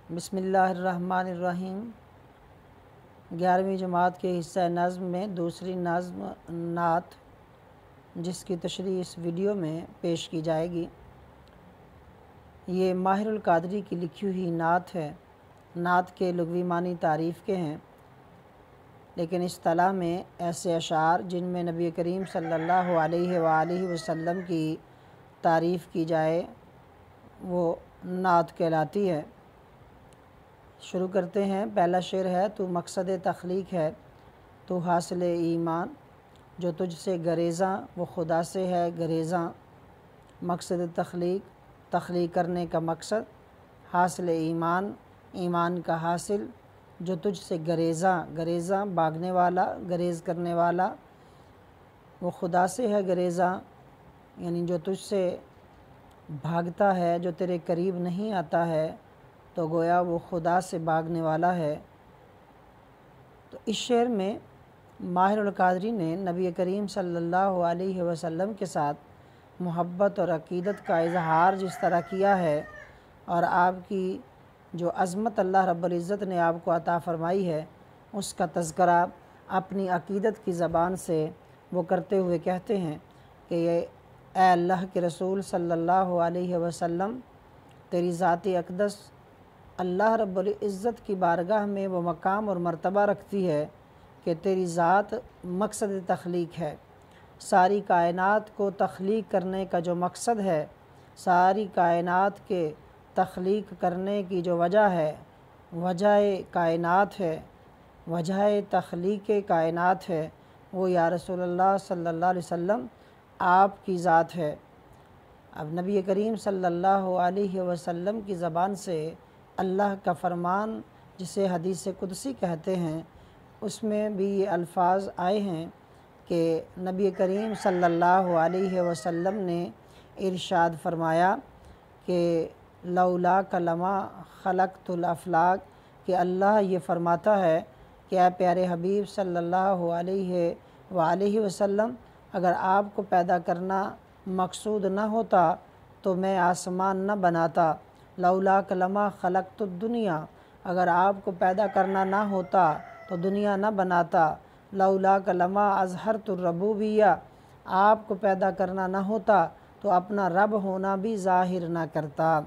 بسم اللہ الرحمن الرحیم۔ 11ویں جماعت کے حصہ نظم میں دوسری نظم نعت، جس کی تشریح اس ویڈیو میں پیش کی جائے گی، یہ ماہر القادری کی لکھی ہوئی نعت ہے۔ نعت کے لغوی معنی تعریف کے ہیں، لیکن اصطلاح میں ایسے اشعار جن میں نبی کریم صلی اللہ علیہ وآلہ وسلم کی تعریف کی جائے وہ نعت کہلاتی ہے۔ شروع کرتے ہیں۔ پہلا شعر ہے: تو مقصد تخلیق ہے، تو حاصل ایمان، جو تجھ سے گریزاں وہ خدا سے ہے گریزاں۔ مقصد تخلیق کرنے کا مقصد، حاصل ایمان، ایمان کا حاصل، جو تجھ سے گریزاں بھاگنے والا، گریز کرنے والا، وہ خدا سے ہے گریزاں، یعنی جو تجھ سے بھاگتا ہے، جو تیرے قریب نہیں آتا ہے، تو گویا وہ خدا سے بھاگنے والا ہے۔ تو اس شعر میں ماہر القادری نے نبی کریم صلی اللہ علیہ وسلم کے ساتھ محبت اور عقیدت کا اظہار جس طرح کیا ہے، اور آپ کی جو عظمت اللہ رب العزت نے آپ کو عطا فرمائی ہے، اس کا تذکرہ اپنی عقیدت کی زبان سے وہ کرتے ہوئے کہتے ہیں کہ اے اللہ کے رسول صلی اللہ علیہ وسلم، تیری ذات اقدس اللہ رب العزت کی بارگاہ میں وہ مقام اور مرتبہ رکھتی ہے کہ تیری ذات مقصد تخلیق ہے۔ ساری کائنات کو تخلیق کرنے کا جو مقصد ہے، ساری کائنات کے تخلیق کرنے کی جو وجہ ہے، وجہ کائنات ہے، وجہ تخلیق کائنات ہے، وہ یا رسول اللہ صلی اللہ علیہ وسلم آپ کی ذات ہے۔ اب نبی کریم صلی اللہ علیہ وسلم کی زبان سے اللہ کا فرمان، جسے حدیث قدسی کہتے ہیں، اس میں بھی یہ الفاظ آئے ہیں کہ نبی کریم صلی اللہ علیہ وسلم نے ارشاد فرمایا کہ لولاک لما خلقت الافلاک، کہ اللہ یہ فرماتا ہے کہ اے پیارے حبیب صلی اللہ علیہ وآلہ وسلم، اگر آپ کو پیدا کرنا مقصود نہ ہوتا تو میں آسمان نہ بناتا۔ لولاک لما خلقت الدنیا، اگر آپ کو پیدا کرنا نہ ہوتا تو دنیا نہ بناتا۔ لولاک لما اظہرت الربوبیہ، آپ کو پیدا کرنا نہ ہوتا تو اپنا رب ہونا بھی ظاہر نہ کرتا۔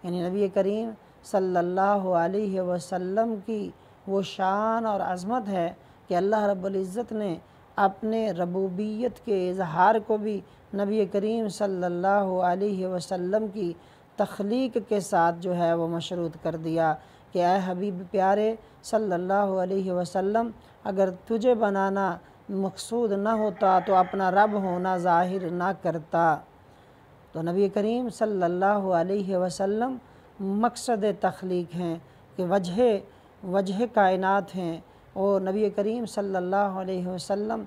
یعنی نبی کریم صلی اللہ علیہ وسلم کی وہ شان اور عظمت ہے کہ اللہ رب العزت نے اپنے ربوبیت کے اظہار کو بھی نبی کریم صلی اللہ علیہ وسلم کی تخلیق کے ساتھ جو ہے وہ مشروط کر دیا کہ اے حبیب پیارے صلی اللہ علیہ وسلم، اگر تجھے بنانا مقصود نہ ہوتا تو اپنا رب ہونا ظاہر نہ کرتا۔ تو نبی کریم صلی اللہ علیہ وسلم مقصد تخلیق ہیں کہ وجہ کائنات ہیں، اور نبی کریم صلی اللہ علیہ وسلم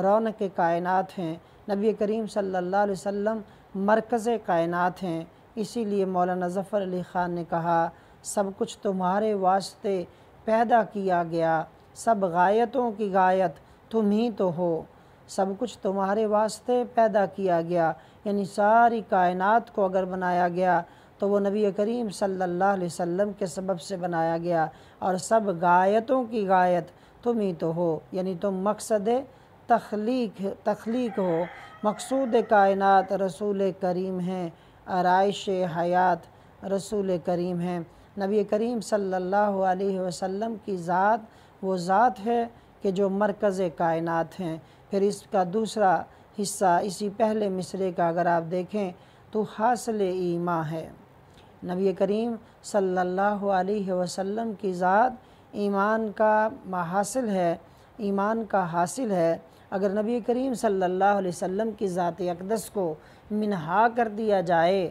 رونق کائنات ہیں، نبی کریم صلی اللہ علیہ وسلم مرکز کائنات ہیں۔ اسی لیے مولانا ظفر علی خان نے کہا، سب کچھ تمہارے واسطے پیدا کیا گیا، سب غایتوں کی غایت تم ہی تو ہو۔ سب کچھ تمہارے واسطے پیدا کیا گیا، یعنی ساری کائنات کو اگر بنایا گیا تو وہ نبی کریم صلی اللہ علیہ وسلم کے سبب سے بنایا گیا، اور سب غایتوں کی غایت تم ہی تو ہو، یعنی تم مقصد تخلیق ہو۔ مقصود کائنات رسول کریم ہیں، آرائش حیات رسول کریم ہیں۔ نبی کریم صلی اللہ علیہ وسلم کی ذات وہ ذات ہے کہ جو مرکز کائنات ہیں۔ پھر اس کا دوسرا حصہ اسی پہلے مصرعے کا اگر آپ دیکھیں تو حاصل ایمان ہے۔ نبی کریم صلی اللہ علیہ وسلم کی ذات ایمان کا حاصل ہے، ایمان کا حاصل ہے۔ اگر نبی کریم صلی اللہ علیہ وسلم کی ذات اقدس کو منہا کر دیا جائے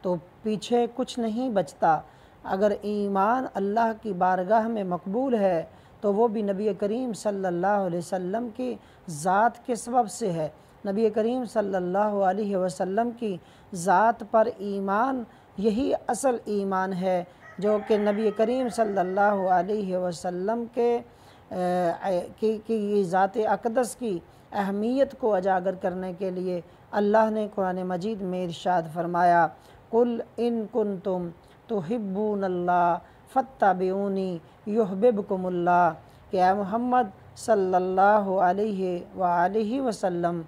تو پیچھے کچھ نہیں بچتا۔ اگر ایمان اللہ کی بارگاہ میں مقبول ہے تو وہ بھی نبی کریم صلی اللہ علیہ وسلم کی ذات کے سبب سے ہے۔ نبی کریم صلی اللہ علیہ وسلم کی ذات پر ایمان یہی اصل ایمان ہے جو کہ نبی کریم صلی اللہ علیہ وسلم کی ذات اقدس کی اہمیت کو اجاگر کرنے کے لیے اللہ نے قرآن مجید میں ارشاد فرمایا، قُلْ إِن كُنْتُمْ تُحِبُّونَ اللَّهَ فاتبعونی یحببکم اللہ، کہ اے محمد صلی اللہ علیہ وآلہ وسلم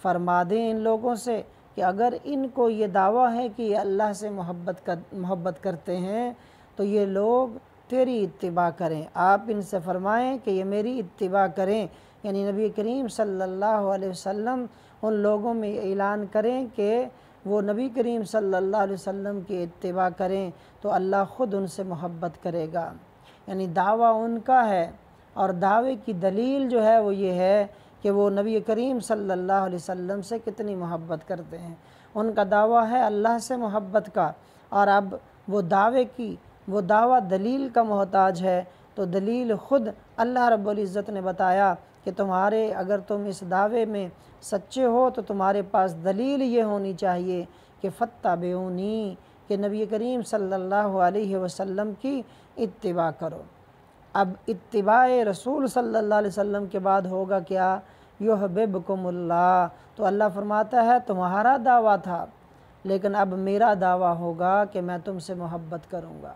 فرما دیں ان لوگوں سے کہ اگر ان کو یہ دعویٰ ہے کہ یہ اللہ سے محبت کرتے ہیں تو یہ لوگ تیری اتباع کریں۔ آپ ان سے فرمائیں کہ یہ میری اتباع کریں، یعنی نبی کریم صلی اللہ علیہ وسلم ان لوگوں میں اعلان کریں کہ وہ نبی کریم صلی اللہ علیہ وسلم کی اتباع کریں تو اللہ خود ان سے محبت کرے گا۔ یعنی دعویٰ ان کا ہے، اور دعوے کی دلیل جو ہے وہ یہ ہے کہ وہ نبی کریم صلی اللہ علیہ وسلم سے کتنی محبت کرتے ہیں۔ ان کا دعویٰ ہے اللہ سے محبت کا، اور اب وہ دعویٰ دلیل کا محتاج ہے، تو دلیل خود اللہ رب العزت نے بتایا کہ اگر تم اس دعوے میں سچے ہو تو تمہارے پاس دلیل یہ ہونی چاہیے کہ فاتبعونی، کہ نبی کریم صلی اللہ علیہ وسلم کی اتباع کرو۔ اب اتباع رسول صلی اللہ علیہ وسلم کے بعد ہوگا کیا؟ یحببکم اللہ، تو اللہ فرماتا ہے تمہارا دعویٰ تھا لیکن اب میرا دعویٰ ہوگا کہ میں تم سے محبت کروں گا،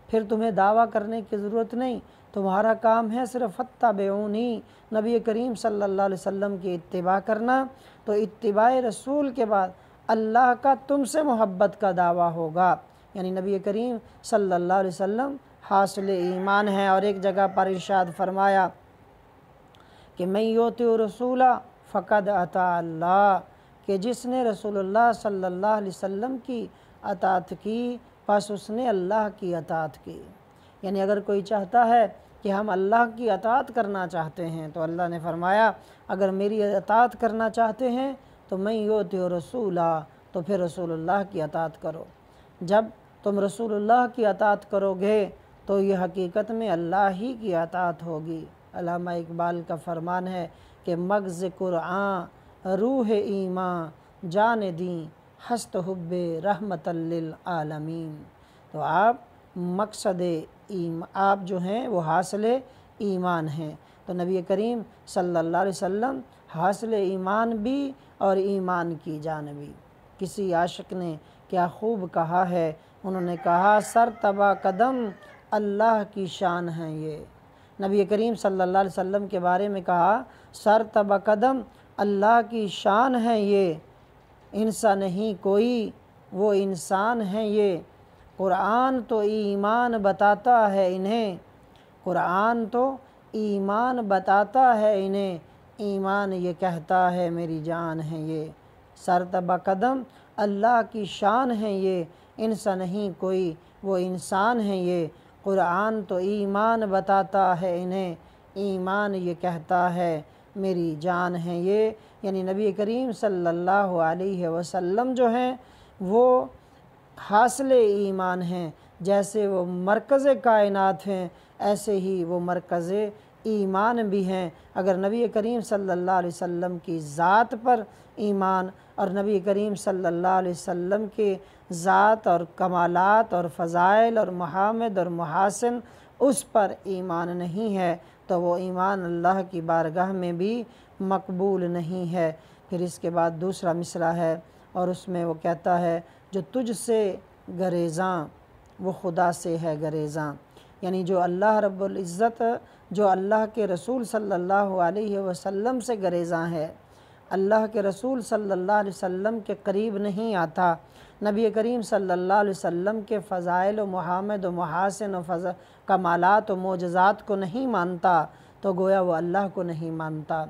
پھر تمہیں دعویٰ کرنے کی ضرورت نہیں، تمہارا کام ہے صرف فاتبعونی، نبی کریم صلی اللہ علیہ وسلم کی اتباع کرنا۔ تو اتباع رسول کے بعد اللہ کا تم سے محبت کا دعویٰ ہوگا، یعنی نبی کریم صلی اللہ علیہ وسلم حاصل ایمان ہے۔ اور ایک جگہ پر ارشاد فرمایا کہ من یطع الرسول فقد اطاع اللہ، کہ جس نے رسول اللہ صلی اللہ علیہ وسلم کی اطاعت کی پس اس نے اللہ کی اطاعت کی۔ یعنی اگر کوئی چاہتا ہے کہ ہم اللہ کی اطاعت کرنا چاہتے ہیں تو اللہ نے فرمایا اگر میری اطاعت کرنا چاہتے ہیں تو من یطع الرسول، تو پھر رسول اللہ کی اطاعت کرو۔ جب تم رسول اللہ کی اطاعت کرو گے تو یہ حقیقت میں اللہ ہی کی اطاعت ہوگی۔ علامہ اقبال کا فرمان ہے کہ مغز قرآن روح ایمان جان دیں ہست حب رحمت للعالمین۔ تو آپ جو ہیں وہ حاصل ایمان ہیں، تو نبی کریم صلی اللہ علیہ وسلم حاصل ایمان بھی اور ایمان کی جانبی۔ کسی عاشق نے کیا خوب کہا ہے، انہوں نے کہا سر تبا قدم اللہ کی شان ہے یہ۔ نبی کریم صلی اللہ علیہ وسلم کے بارے میں کہا سر تبا قدم اللہ کی شان ہے یہ، انسا نہیں کوئی وہ انسان ہے یہ، قرآن تو ایمان بتاتا ہے انہیں، قرآن تو ایمان بتاتا ہے انہیں، ایمان یہ کہتا ہے میری جان ہے یہ۔ سر تبا قدم اللہ کی شان ہے یہ، انسا نہیں کوئی وہ انسان ہے یہ، قرآن تو ایمان بتاتا ہے انہیں، ایمان یہ کہتا ہے میری جان ہے یہ۔ یعنی نبی کریم صلی اللہ علیہ وسلم جو ہیں وہ حاصل ایمان ہیں، جیسے وہ مرکز کائنات ہیں ایسے ہی وہ مرکز ایمان بھی ہیں۔ اگر نبی کریم صلی اللہ علیہ وسلم کی ذات پر ایمان اور نبی کریم صلی اللہ علیہ وسلم کے ذات اور کمالات اور فضائل اور محامد اور محاسن اس پر ایمان نہیں ہے تو وہ ایمان اللہ کی بارگاہ میں بھی مقبول نہیں ہے۔ پھر اس کے بعد دوسرا مصرع ہے اور اس میں وہ کہتا ہے جو تجھ سے گریزاں وہ خدا سے ہے گریزاں، یعنی جو اللہ رب العزت جو اللہ کے رسول صلی اللہ علیہ وسلم سے گریزاں ہے، اللہ کے رسول صلی اللہ علیہ وسلم کے قریب نہیں آتا، نبی کریم صلی اللہ علیہ وسلم کے فضائل و محامد و محاسن و کمالات و معجزات کو نہیں مانتا تو گویا وہ اللہ کو نہیں مانتا۔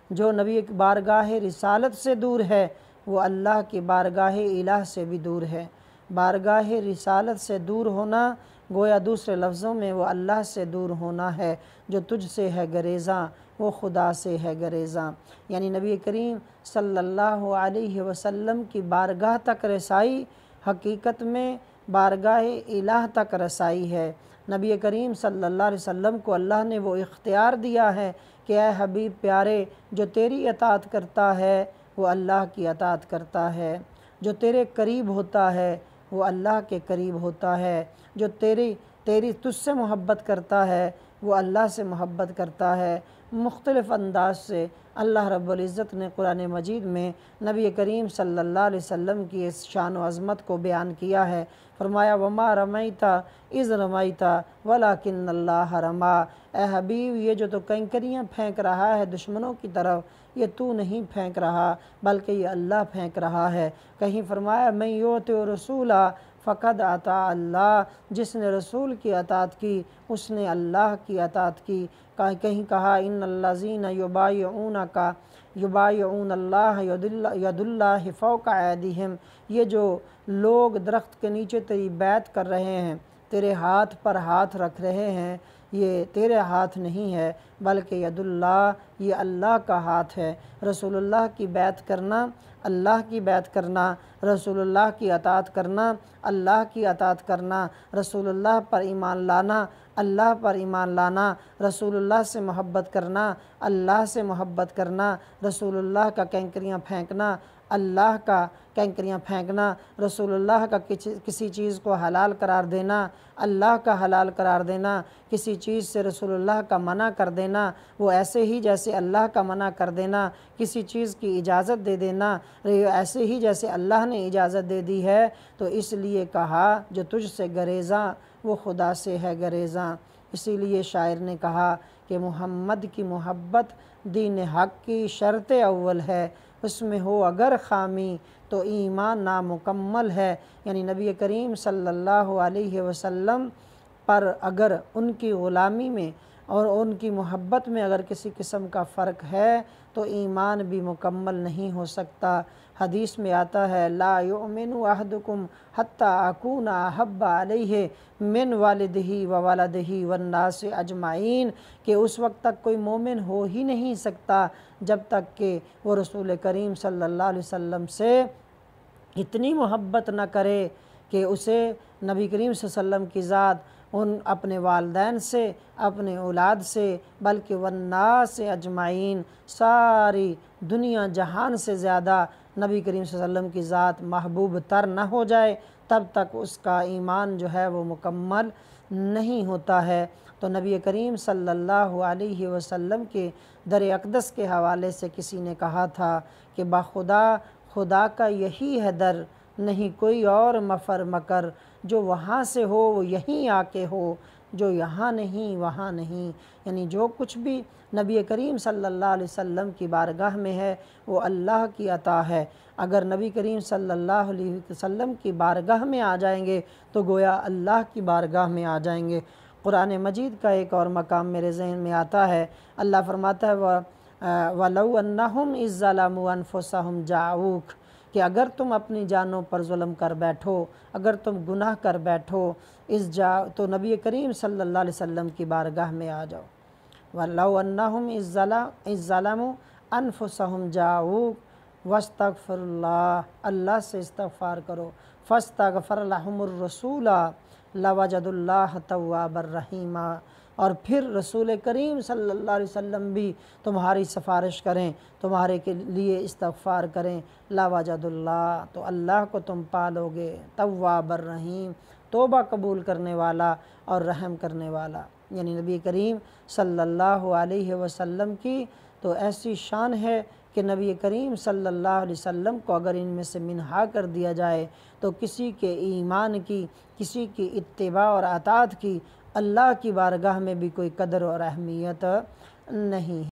جو نبی بارگاہ رسالت سے دور ہے وہ اللہ کی بارگاہ الہ سے بھی دور ہے۔ بارگاہ رسالت سے دور ہونا گویا دوسرے لفظوں میں وہ اللہ سے دور ہونا ہے۔ جو تجھ سے ہے گریزاں وہ خدا سے ہے گریزاں، یعنی نبی کریم صلی اللہ علیہ وسلم کی بارگاہ تک رسائی حقیقت میں بارگاہ الہ تک رسائی ہے۔ نبی کریم صلی اللہ علیہ وسلم کو اللہ نے وہ اختیار دیا ہے کہ اے حبیب پیارے جو تیری اطاعت کرتا ہے وہ اللہ کی اطاعت کرتا ہے، جو تیرے قریب ہوتا ہے وہ اللہ کے قریب ہوتا ہے، جو تیری تجھ سے محبت کرتا ہے وہ اللہ سے محبت کرتا ہے۔ مختلف انداز سے اللہ رب العزت نے قرآن مجید میں نبی کریم صلی اللہ علیہ وسلم کی اس شان و عظمت کو بیان کیا ہے۔ فرمایا وما رمیت اذ رمیت ولکن اللہ رما، اے حبیب یہ جو تو کنکریاں پھینک رہا ہے دشمنوں کی طرف، یہ تو نہیں پھینک رہا بلکہ یہ اللہ پھینک رہا ہے۔ کہیں فرمایا من یطع الرسول فقد اطاع اللہ، جس نے رسول کی اطاعت کی اس نے اللہ کی اطاعت کی۔ کہیں کہا ان الذین یبایعونک یبایعون اللہ ید اللہ فوق ایدیہم، یہ جو لوگ درخت کے نیچے تیری بیعت کر رہے ہیں، تیرے ہاتھ پر ہاتھ رکھ رہے ہیں، یہ تیرے ہاتھ نہیں ہے بلکہ ید اللہ، یہ اللہ کا ہاتھ ہے۔ رسول اللہ کی بیعت کرنا، اللہ کی بیعت کرنا، رسول اللہ کی اطاعت کرنا، اللہ کی اطاعت کرنا، رسول اللہ پر ایمان لانا، اللہ پر ایمان لانا، رسول اللہ سے محبت کرنا، اللہ سے محبت کرنا، رسول اللہ کا کینکریاں پھینکنا، اللہ کا کینکریاں پھینکنا، رسول اللہ کا کسی چیز کو حلال قرار دینا، اللہ کا حلال قرار دینا، کسی چیز سے رسول اللہ کا منع کر دینا وہ ایسے ہی جیسے اللہ کا منع کر دینا، کسی چیز کی اجازت دے دینا ایسے ہی جیسے اللہ نے اجازت دے دی ہے۔ تو اس لیے کہا جو تجھ سے گریزاں وہ خدا سے ہے گریزاں۔ اسی لیے شاعر نے کہا کہ محمد کی محبت دین حق کی شرط اول ہے، اس میں ہو اگر خامی تو ایمان نامکمل ہے۔ یعنی نبی کریم صلی اللہ علیہ وسلم پر اگر ان کی غلامی میں اور ان کی محبت میں اگر کسی قسم کا فرق ہے تو ایمان بھی مکمل نہیں ہو سکتا۔ حدیث میں آتا ہے لا یؤمن احدکم حتی اکون احب علیہ من والدہ وولدہ والناس اجمعین، کہ اس وقت تک کوئی مومن ہو ہی نہیں سکتا جب تک کہ وہ رسول کریم صلی اللہ علیہ وسلم سے اتنی محبت نہ کرے کہ اسے نبی کریم صلی اللہ علیہ وسلم کی ذات ان اپنے والدین سے، اپنے اولاد سے، بلکہ والناس اجمعین ساری دنیا جہان سے زیادہ نبی کریم صلی اللہ علیہ وسلم کی ذات محبوب تر نہ ہو جائے تب تک اس کا ایمان جو ہے وہ مکمل نہیں ہوتا ہے۔ تو نبی کریم صلی اللہ علیہ وسلم کے در اقدس کے حوالے سے کسی نے کہا تھا کہ بخدا خدا کا یہی ہے در، نہیں کوئی اور مفر مکر، جو وہاں سے ہو وہ یہیں آ کے ہو، جو یہاں نہیں وہاں نہیں۔ یعنی جو کچھ بھی نبی کریم صلی اللہ علیہ وسلم کی بارگاہ میں ہے وہ اللہ کی عطا ہے۔ اگر نبی کریم صلی اللہ علیہ وسلم کی بارگاہ میں آ جائیں گے تو گویا اللہ کی بارگاہ میں آ جائیں گے۔ قرآن مجید کا ایک اور مقام میرے ذہن میں آتا ہے، اللہ فرماتا ہے وَلَوْ أَنَّهُمْ إِذْ ظَلَمُوا أَنفُسَهُمْ جَاءُوكَ، کہ اگر تم اپنی جانوں پر ظلم کر بیٹھو، اگر تم گناہ کر بیٹھو تو نبی کریم صلی اللہ علیہ وسلم کی بارگاہ میں آ جاؤ۔ وَلَوْ أَنَّهُمْ إِذْ ظَلَمُوا أَنفُسَهُمْ جَاءُوكَ وَاسْتَغْفِرُوا اللَّهَ، اللہ سے استغفار کرو، فَاسْتَغْفَرَ لَهُمُ الرَّسُولَ لَوَجَدُوا اللَّهَ تَوَّابًا رَحِيمًا، اور پھر رسول کریم صلی اللہ علیہ وسلم بھی تمہاری سفارش کریں، تمہارے کے لیے استغفار کریں، لَوَجَدُوا اللَّهَ، تو اللہ کو تم پالو گے، تواب الرحیم، توبہ قبول کرنے والا اور رحم کرنے والا۔ یعنی نبی کریم صلی اللہ علیہ وسلم کی تو ایسی شان ہے کہ نبی کریم صلی اللہ علیہ وسلم کو اگر ان میں سے منہا کر دیا جائے تو کسی کے ایمان کی، کسی کی اتباع اور اطاعت کی اللہ کی بارگاہ میں بھی کوئی قدر اور اہمیت نہیں ہے۔